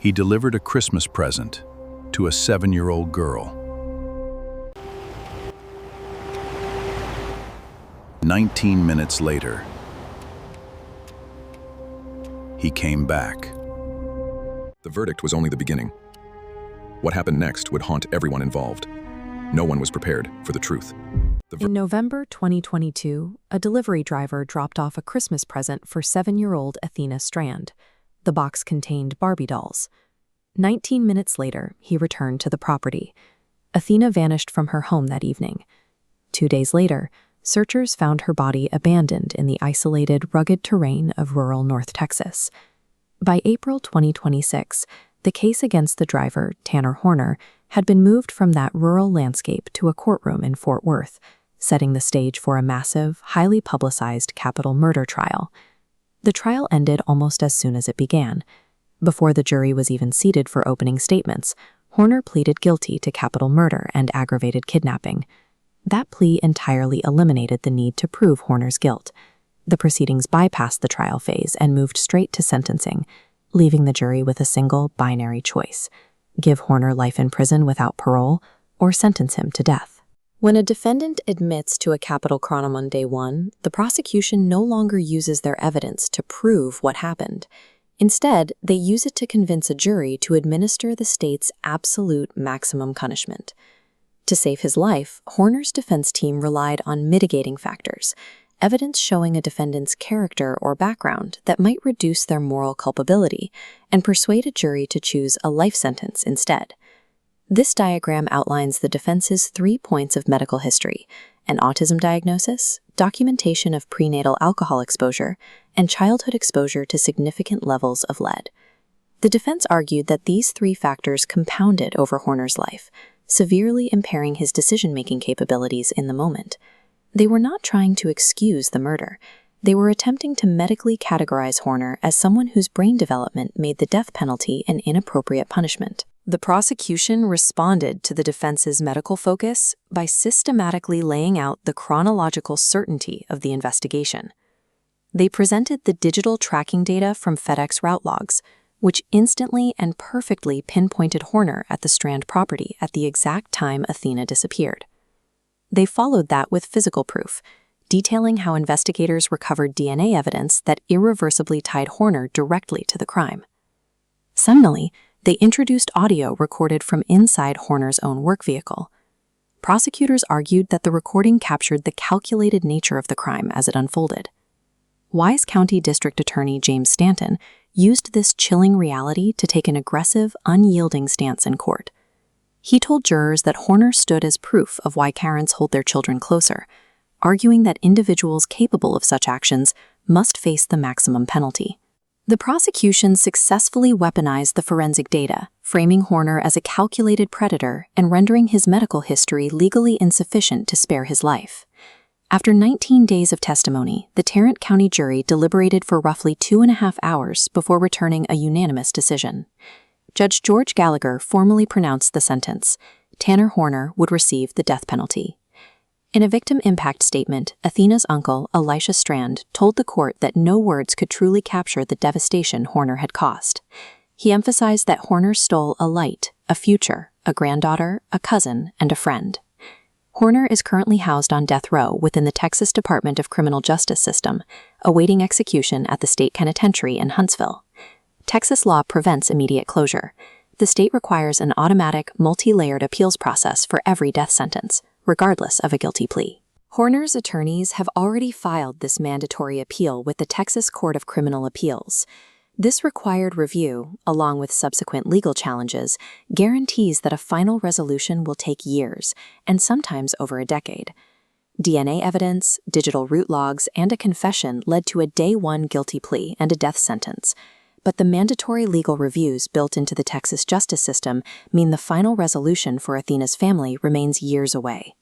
He delivered a Christmas present to a 7-year-old girl. 19 minutes later, he came back. The verdict was only the beginning. What happened next would haunt everyone involved. No one was prepared for the truth. In November 2022, a delivery driver dropped off a Christmas present for 7-year-old Athena Strand. The box contained Barbie dolls. 19 minutes later, he returned to the property. Athena vanished from her home that evening. 2 days later, searchers found her body abandoned in the isolated, rugged terrain of rural North Texas. By April 2026, the case against the driver, Tanner Horner, had been moved from that rural landscape to a courtroom in Fort Worth, setting the stage for a massive, highly publicized capital murder trial. The trial ended almost as soon as it began. Before the jury was even seated for opening statements, Horner pleaded guilty to capital murder and aggravated kidnapping. That plea entirely eliminated the need to prove Horner's guilt. The proceedings bypassed the trial phase and moved straight to sentencing, leaving the jury with a single binary choice: give Horner life in prison without parole or sentence him to death. When a defendant admits to a capital crime on day one, the prosecution no longer uses their evidence to prove what happened. Instead, they use it to convince a jury to administer the state's absolute maximum punishment. To save his life, Horner's defense team relied on mitigating factors, evidence showing a defendant's character or background that might reduce their moral culpability and persuade a jury to choose a life sentence instead. This diagram outlines the defense's 3 points of medical history: an autism diagnosis, documentation of prenatal alcohol exposure, and childhood exposure to significant levels of lead. The defense argued that these 3 factors compounded over Horner's life, severely impairing his decision-making capabilities in the moment. They were not trying to excuse the murder. They were attempting to medically categorize Horner as someone whose brain development made the death penalty an inappropriate punishment. The prosecution responded to the defense's medical focus by systematically laying out the chronological certainty of the investigation. They presented the digital tracking data from FedEx route logs, which instantly and perfectly pinpointed Horner at the Strand property at the exact time Athena disappeared. They followed that with physical proof, detailing how investigators recovered DNA evidence that irreversibly tied Horner directly to the crime. Seminally, they introduced audio recorded from inside Horner's own work vehicle. Prosecutors argued that the recording captured the calculated nature of the crime as it unfolded. Wise County District Attorney James Stanton used this chilling reality to take an aggressive, unyielding stance in court. He told jurors that Horner stood as proof of why parents hold their children closer, arguing that individuals capable of such actions must face the maximum penalty. The prosecution successfully weaponized the forensic data, framing Horner as a calculated predator and rendering his medical history legally insufficient to spare his life. After 19 days of testimony, the Tarrant County jury deliberated for roughly 2.5 hours before returning a unanimous decision. Judge George Gallagher formally pronounced the sentence: Tanner Horner would receive the death penalty. In a victim impact statement, Athena's uncle, Athena Strand, told the court that no words could truly capture the devastation Horner had caused. He emphasized that Horner stole a light, a future, a granddaughter, a cousin, and a friend. Horner is currently housed on death row within the Texas Department of Criminal Justice System, awaiting execution at the state penitentiary in Huntsville. Texas law prevents immediate closure. The state requires an automatic, multi-layered appeals process for every death sentence, regardless of a guilty plea. Horner's attorneys have already filed this mandatory appeal with the Texas Court of Criminal Appeals. This required review, along with subsequent legal challenges, guarantees that a final resolution will take years, and sometimes over a decade. DNA evidence, digital route logs, and a confession led to a day one guilty plea and a death sentence. But the mandatory legal reviews built into the Texas justice system mean the final resolution for Athena's family remains years away.